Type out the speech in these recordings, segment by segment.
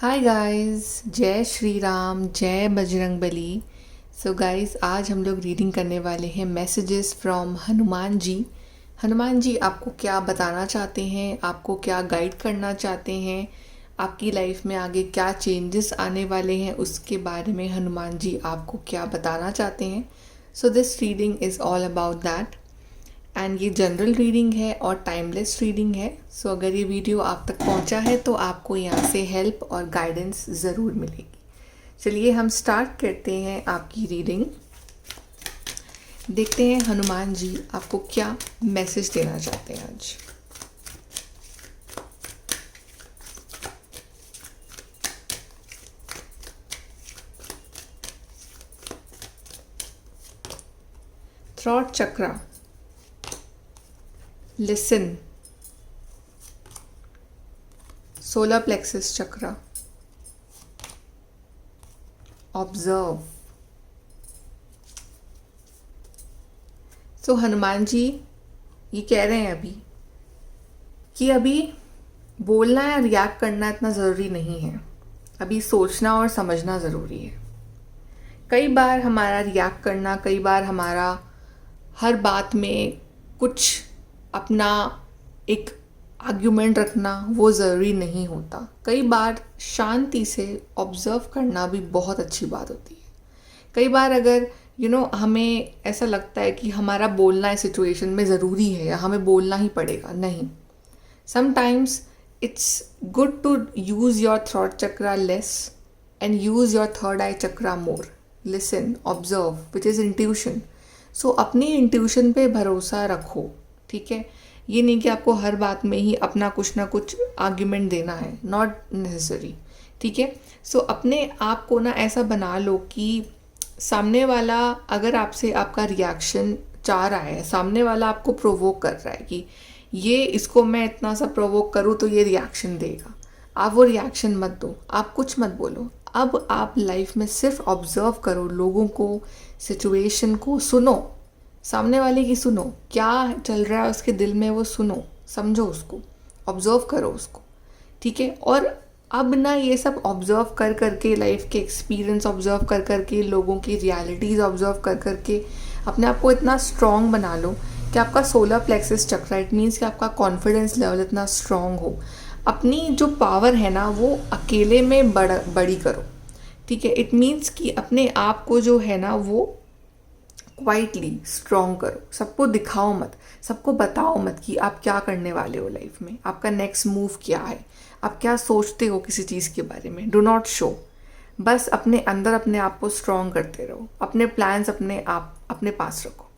Hi guys, जय श्री राम, जय Bajrangbali. So guys, आज हम लोग रीडिंग करने वाले हैं मैसेजेस फ्रॉम हनुमान जी। हनुमान जी आपको क्या बताना चाहते हैं, आपको क्या गाइड करना चाहते हैं, आपकी लाइफ में आगे क्या चेंजेस आने वाले हैं, उसके बारे में हनुमान जी आपको क्या बताना चाहते हैं। So this reading is all about that. And ये जनरल रीडिंग है और टाइमलेस रीडिंग है। सो अगर ये वीडियो आप तक पहुंचा है तो आपको यहाँ से हेल्प और गाइडेंस ज़रूर मिलेगी। चलिए हम स्टार्ट करते हैं आपकी रीडिंग। देखते हैं हनुमान जी आपको क्या मैसेज देना चाहते हैं आज। थ्रॉट चक्रा, लिसन। सोलर प्लेक्सस चक्रा, ऑब्जर्व। सो हनुमान जी ये कह रहे हैं कि अभी बोलना या रिएक्ट करना इतना ज़रूरी नहीं है, अभी सोचना और समझना ज़रूरी है। कई बार हमारा रिएक्ट करना, कई बार हमारा हर बात में कुछ अपना एक आर्ग्यूमेंट रखना वो ज़रूरी नहीं होता। कई बार शांति से ऑब्ज़र्व करना भी बहुत अच्छी बात होती है। कई बार अगर हमें ऐसा लगता है कि हमारा बोलना इस सिचुएशन में ज़रूरी है या हमें बोलना ही पड़ेगा, नहीं। Sometimes it's good to use your throat chakra less and use your third eye chakra more. Listen, observe, which is intuition. So अपनी इंट्यूशन पे भरोसा रखो, ठीक है। ये नहीं कि आपको हर बात में ही अपना कुछ ना कुछ आर्ग्यूमेंट देना है, नॉट नेसेसरी, ठीक है। सो अपने आप को ना ऐसा बना लो कि सामने वाला अगर आपसे आपका रिएक्शन चाह रहा है, सामने वाला आपको प्रोवोक कर रहा है कि ये इसको मैं इतना सा प्रोवोक करूँ तो ये रिएक्शन देगा, आप वो रिएक्शन मत दो, आप कुछ मत बोलो। अब आप लाइफ में सिर्फ ऑब्जर्व करो, लोगों को, सिचुएशन को सुनो, सामने वाले की सुनो, क्या चल रहा है उसके दिल में वो सुनो, समझो उसको, ऑब्जर्व करो उसको, ठीक है। और अब ना ये सब ऑब्जर्व कर करके, लाइफ के एक्सपीरियंस ऑब्जर्व कर करके, लोगों की रियलिटीज़ ऑब्जर्व कर करके अपने आप को इतना स्ट्रॉन्ग बना लो कि आपका solar plexus chakra, it means कि आपका कॉन्फिडेंस लेवल इतना स्ट्रॉन्ग हो। अपनी जो पावर है ना वो अकेले में बड़ी करो, ठीक है। इट मीन्स कि अपने आप को जो है ना वो क्वाइटली स्ट्रॉन्ग करो, सबको दिखाओ मत, सबको बताओ मत कि आप क्या करने वाले हो लाइफ में, आपका नेक्स्ट मूव क्या है, आप क्या सोचते हो किसी चीज़ के बारे में। डू नॉट शो, बस अपने अंदर अपने आप को स्ट्रॉन्ग करते रहो, अपने प्लान्स अपने पास रखो,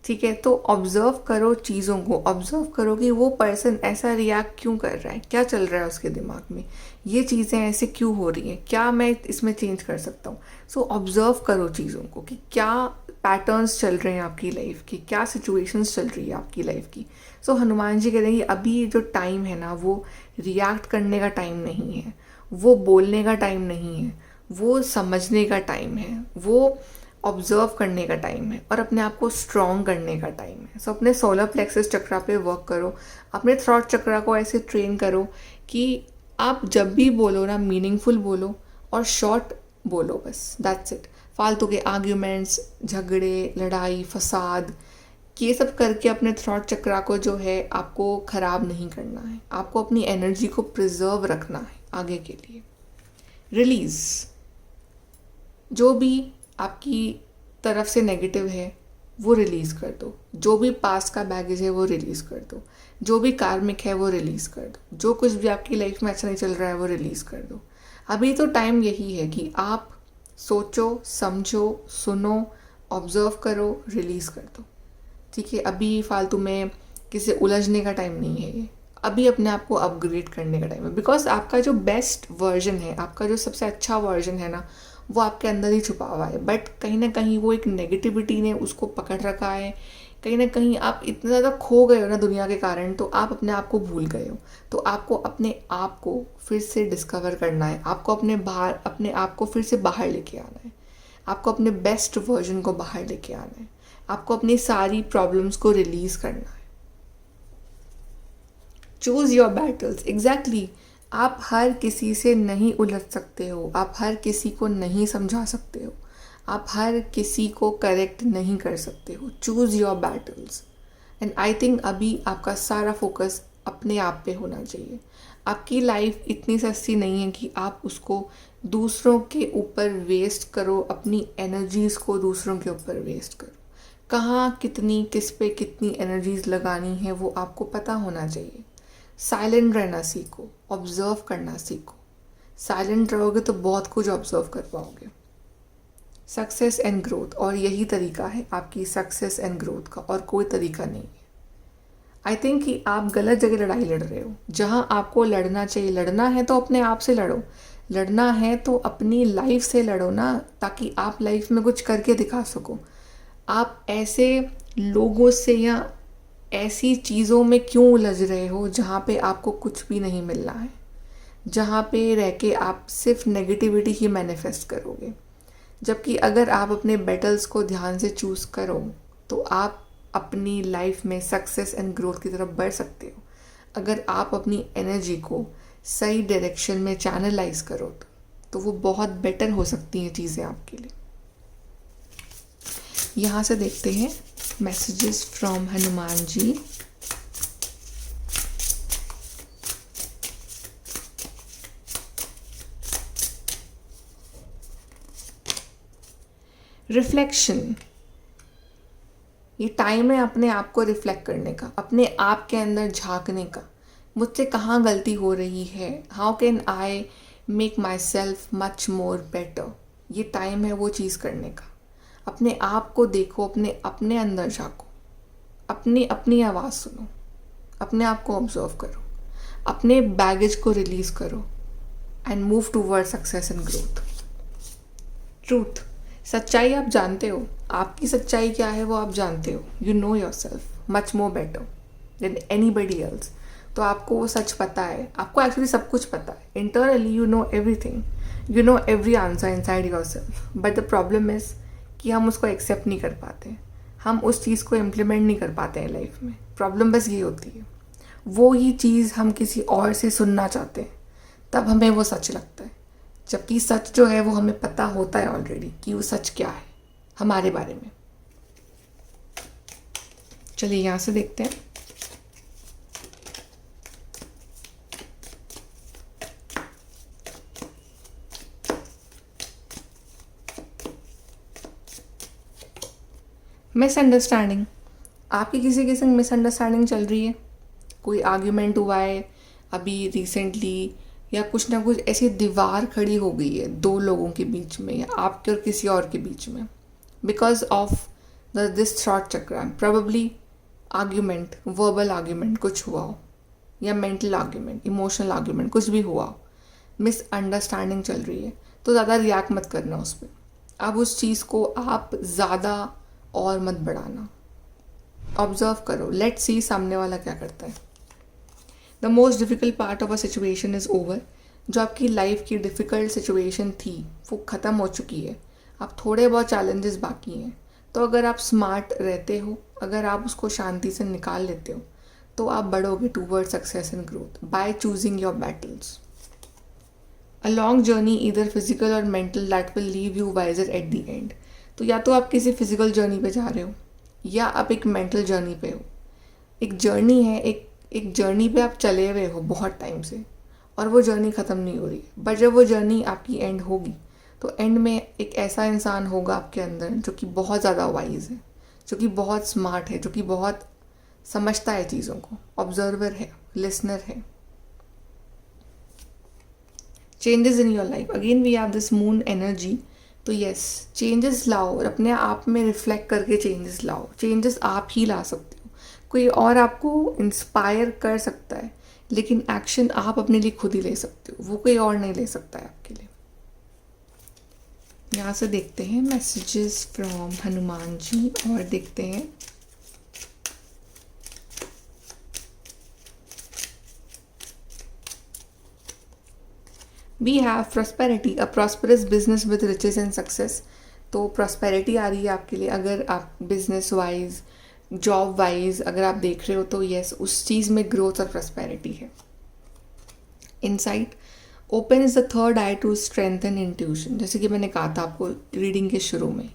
ठीक है। तो ऑब्जर्व करो चीज़ों को, ऑब्जर्व करो कि वो पर्सन ऐसा रिएक्ट क्यों कर रहा है, क्या चल रहा है उसके दिमाग में, ये चीज़ें ऐसे क्यों हो रही हैं, क्या मैं इसमें चेंज कर सकता हूँ। सो ऑब्जर्व करो चीज़ों को कि क्या पैटर्न्स चल रहे हैं आपकी लाइफ की, क्या सिचुएशंस चल रही है आपकी लाइफ की। सो हनुमान जी कह रहे हैं कि अभी जो टाइम है ना वो रिएक्ट करने का टाइम नहीं है, वो बोलने का टाइम नहीं है, वो समझने का टाइम है, वो ऑब्जर्व करने का टाइम है और अपने आप को स्ट्रॉन्ग करने का टाइम है। सो अपने सोलर प्लेक्सस चक्रा पे वर्क करो, अपने थ्रॉट चक्रा को ऐसे ट्रेन करो कि आप जब भी बोलो ना मीनिंगफुल बोलो और शॉर्ट बोलो, बस दैट्स इट। फालतू के आर्ग्यूमेंट्स, झगड़े, लड़ाई, फसाद, ये सब करके अपने थ्रॉट चक्रा को जो है आपको ख़राब नहीं करना है, आपको अपनी एनर्जी को प्रिजर्व रखना है आगे के लिए। रिलीज़, जो भी आपकी तरफ से नेगेटिव है वो रिलीज़ कर दो, जो भी पास्ट का बैगेज है वो रिलीज़ कर दो, जो भी कार्मिक है वो रिलीज़ कर दो, जो कुछ भी आपकी लाइफ में अच्छा नहीं चल रहा है वो रिलीज़ कर दो। अभी तो टाइम यही है कि आप सोचो, समझो, सुनो, ऑब्जर्व करो, रिलीज़ कर दो, ठीक है। अभी फालतू में किसी उलझने का टाइम नहीं है, ये अभी अपने आप को अपग्रेड करने का टाइम है। बिकॉज आपका जो बेस्ट वर्जन है, आपका जो सबसे अच्छा वर्जन है ना वो आपके अंदर ही छुपा हुआ है, बट कहीं ना कहीं वो एक नेगेटिविटी ने उसको पकड़ रखा है। कहीं ना कहीं आप इतना ज़्यादा खो गए हो ना दुनिया के कारण, तो आप अपने आप को भूल गए हो। तो आपको अपने आप को फिर से डिस्कवर करना है, आपको अपने आप को फिर से बाहर लेके आना है, आपको अपने बेस्ट वर्जन को बाहर लेके आना है, आपको अपनी सारी प्रॉब्लम्स को रिलीज़ करना है। Choose your battles, exactly. आप हर किसी से नहीं उलझ सकते हो, आप हर किसी को नहीं समझा सकते हो, आप हर किसी को करेक्ट नहीं कर सकते हो। Choose your battles. And I think अभी आपका सारा फोकस अपने आप पे होना चाहिए। आपकी लाइफ इतनी सस्ती नहीं है कि आप उसको दूसरों के ऊपर वेस्ट करो, अपनी एनर्जीज़ को दूसरों के ऊपर वेस्ट करो। कहाँ कितनी, किस पे कितनी एनर्जीज़ लगानी है वो आपको पता होना चाहिए। साइलेंट रहना सीखो, ऑब्जर्व करना सीखो। साइलेंट रहोगे तो बहुत कुछ ऑब्जर्व कर पाओगे। सक्सेस एंड ग्रोथ, और यही तरीका है आपकी सक्सेस एंड ग्रोथ का, और कोई तरीका नहीं है। आई थिंक कि आप गलत जगह लड़ाई लड़ रहे हो। जहाँ आपको लड़ना चाहिए, लड़ना है तो अपने आप से लड़ो, लड़ना है तो अपनी लाइफ से लड़ो ना, ताकि आप लाइफ में कुछ करके दिखा सको। आप ऐसे लोगों से या ऐसी चीज़ों में क्यों उलझ रहे हो जहाँ पे आपको कुछ भी नहीं मिल रहा है, जहाँ पे रह के आप सिर्फ नेगेटिविटी ही मैनिफेस्ट करोगे। जबकि अगर आप अपने बैटल्स को ध्यान से चूज़ करो तो आप अपनी लाइफ में सक्सेस एंड ग्रोथ की तरफ बढ़ सकते हो। अगर आप अपनी एनर्जी को सही डायरेक्शन में चैनलाइज करो तो वो बहुत बेटर हो सकती हैं चीज़ें आपके लिए। यहाँ से देखते हैं messages from Hanuman ji. Reflection, ये टाइम है अपने आप को रिफ्लेक्ट करने का, अपने आप के अंदर झांकने का। मुझसे कहाँ गलती हो रही है, how can I make my self much more better. ये टाइम है वो चीज़ करने का। अपने आप को देखो, अपने अंदर झांको, अपनी अपनी आवाज़ सुनो, अपने आप को ऑब्जर्व करो, अपने बैगेज को रिलीज़ करो and move toward success and growth. Truth, सच्चाई आप जानते हो, आपकी सच्चाई क्या है वो आप जानते हो। You know your self much more better than anybody else. तो आपको वो सच पता है, आपको एक्चुअली सब कुछ पता है। Internally you know everything, you know every answer inside your self. But the problem is कि हम उसको एक्सेप्ट नहीं कर पाते, हम उस चीज़ को इम्प्लीमेंट नहीं कर पाते हैं लाइफ में। प्रॉब्लम बस ये होती है, वो ही चीज़ हम किसी और से सुनना चाहते हैं, तब हमें वो सच लगता है। जबकि सच जो है वो हमें पता होता है ऑलरेडी कि वो सच क्या है हमारे बारे में। चलिए यहाँ से देखते हैं। मिसअंडरस्टैंडिंग, आपकी किसी के संग मिसअंडरस्टैंडिंग चल रही है, कोई आर्ग्यूमेंट हुआ है अभी रिसेंटली, या कुछ ना कुछ ऐसी दीवार खड़ी हो गई है दो लोगों के बीच में या आपके और किसी और के बीच में, बिकॉज ऑफ दिस थॉट चक्र। प्रॉबेबली आर्ग्यूमेंट, वर्बल आर्ग्यूमेंट कुछ हुआ हो, या मेंटल आर्ग्यूमेंट, इमोशनल आर्ग्यूमेंट, कुछ भी हुआ हो, मिसअंडरस्टैंडिंग चल रही है, तो ज़्यादा रिएक्ट मत करना उस पर। अब उस चीज़ को आप ज़्यादा और मत बढ़ाना, ऑब्जर्व करो, लेट्स सी सामने वाला क्या करता है। The most difficult part of a situation is over. जो आपकी लाइफ की डिफ़िकल्ट सिचुएशन थी वो ख़त्म हो चुकी है, अब थोड़े बहुत चैलेंजेस बाकी हैं। तो अगर आप स्मार्ट रहते हो, अगर आप उसको शांति से निकाल लेते हो, तो आप बढ़ोगे toward success and growth by choosing your battles. A long journey either physical और mental that will leave you wiser at the end. तो या तो आप किसी फिजिकल जर्नी पे जा रहे हो या आप एक मेंटल जर्नी पे हो। एक जर्नी है, एक जर्नी पे आप चले हुए हो बहुत टाइम से, और वो जर्नी ख़त्म नहीं हो रही। बट जब वो जर्नी आपकी एंड होगी तो एंड में एक ऐसा इंसान होगा आपके अंदर जो कि बहुत ज़्यादा वाइज है, जो कि बहुत स्मार्ट है, जो कि बहुत समझता है चीज़ों को, ऑब्जर्वर है, लिसनर है। Changes in your life, again we have this moon energy. तो यस, चेंजेस लाओ और अपने आप में रिफ्लेक्ट करके चेंजेस लाओ। चेंजेस आप ही ला सकते हो, कोई और आपको इंस्पायर कर सकता है, लेकिन एक्शन आप अपने लिए खुद ही ले सकते हो, वो कोई और नहीं ले सकता है आपके लिए। यहाँ से देखते हैं मैसेजेस फ्रॉम हनुमान जी और देखते हैं we have prosperity, a prosperous business with riches and success. तो प्रॉस्पेरिटी आ रही है आपके लिए, अगर आप बिजनेस वाइज, जॉब वाइज अगर आप देख रहे हो तो यस, उस चीज़ में ग्रोथ और प्रॉस्पेरिटी है। Insight. Open is the third eye to strengthen intuition. जैसे कि मैंने कहा था आपको रीडिंग के शुरू में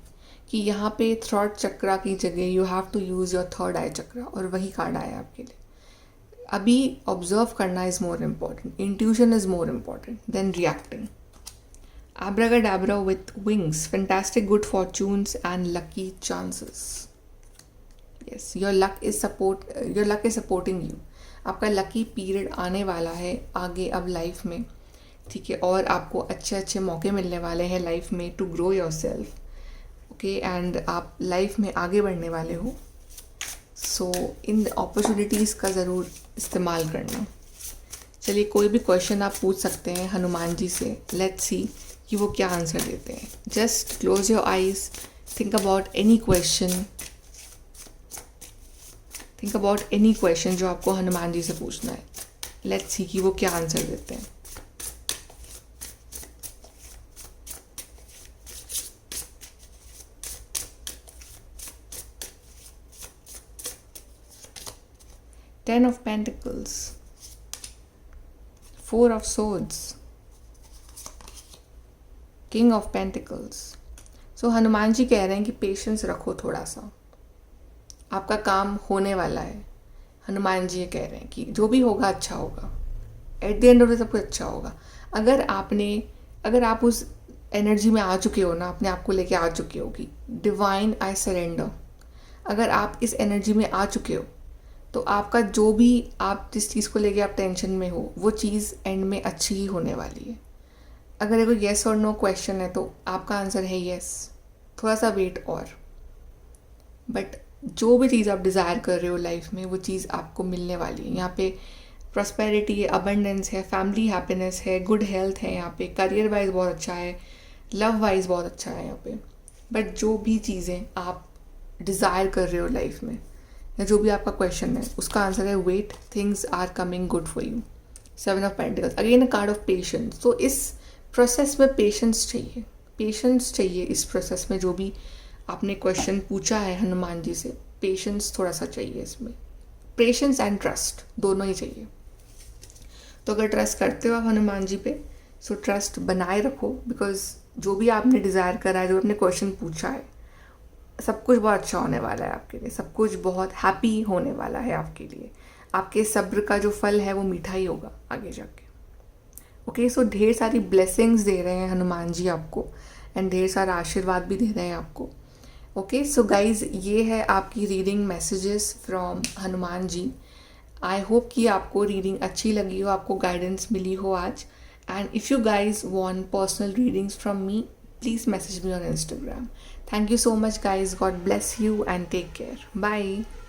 कि यहाँ पे थ्रॉट चक्रा की जगह you have to use your third eye chakra, और वही कार्ड आया आपके लिए। अभी ऑब्जर्व करना is more important, intuition is more important than reacting. Abracadabra with wings, fantastic good fortunes and lucky chances. Yes, your luck is supporting you. आपका lucky period आने वाला है आगे अब लाइफ में, ठीक है, और आपको अच्छे अच्छे मौके मिलने वाले हैं लाइफ में to grow yourself, okay, and आप लाइफ में आगे बढ़ने वाले हो। सो इन अपॉर्चुनिटीज़ का ज़रूर इस्तेमाल करना। चलिए, कोई भी क्वेश्चन आप पूछ सकते हैं हनुमान जी से। लेट्स सी कि वो क्या आंसर देते हैं। Just close your eyes, think about any question जो आपको हनुमान जी से पूछना है। लेट्स सी कि वो क्या आंसर देते हैं। Ten of Pentacles, Four of Swords, King of Pentacles. सो हनुमान जी कह रहे हैं कि पेशेंस रखो थोड़ा सा, आपका काम होने वाला है। हनुमान जी ये कह रहे हैं कि जो भी होगा अच्छा होगा, eight the end of the sub कुछ अच्छा होगा। अगर आप उस एनर्जी में आ चुके हो ना, अपने आप को लेके आ चुके हो कि डिवाइन आई सरेंडर, अगर आप इस एनर्जी में आ चुके हो तो आपका जो भी, आप जिस चीज़ को लेके आप टेंशन में हो, वो चीज़ एंड में अच्छी ही होने वाली है। अगर एक येस और नो क्वेश्चन है तो आपका आंसर है येस, थोड़ा सा वेट और। बट जो भी चीज़ आप डिज़ायर कर रहे हो लाइफ में, वो चीज़ आपको मिलने वाली है। यहाँ पे प्रॉस्पेरिटी है, अबंडेंस है, फैमिली हैप्पीनेस है, गुड हेल्थ है, यहाँ पे करियर वाइज बहुत अच्छा है, लव वाइज बहुत अच्छा है यहाँ पे। बट जो भी चीज़ें आप डिज़ायर कर रहे हो लाइफ में, या जो भी आपका क्वेश्चन है, उसका आंसर है wait, things are coming good for you. Seven of pentacles, again a card of patience. तो इस प्रोसेस में पेशेंस चाहिए इस प्रोसेस में। जो भी आपने क्वेश्चन पूछा है हनुमान जी से, पेशेंस थोड़ा सा चाहिए इसमें। पेशेंस एंड ट्रस्ट दोनों ही चाहिए। तो अगर ट्रस्ट करते हो आप हनुमान जी पे, सो ट्रस्ट बनाए रखो, बिकॉज जो भी आपने डिज़ायर करा है, जो आपने क्वेश्चन पूछा है, सब कुछ बहुत अच्छा होने वाला है आपके लिए, सब कुछ बहुत हैप्पी होने वाला है आपके लिए। आपके सब्र का जो फल है वो मीठा ही होगा आगे जाके। ओके, सो ढेर सारी ब्लेसिंग्स दे रहे हैं हनुमान जी आपको, एंड ढेर सारा आशीर्वाद भी दे रहे हैं आपको। ओके, सो गाइज, ये है आपकी reading messages from Hanuman ji. I hope कि आपको रीडिंग अच्छी लगी हो, आपको गाइडेंस मिली हो आज। And if you guys want personal readings from me, please message me on Instagram. Thank you so much guys. God bless you and take care. Bye.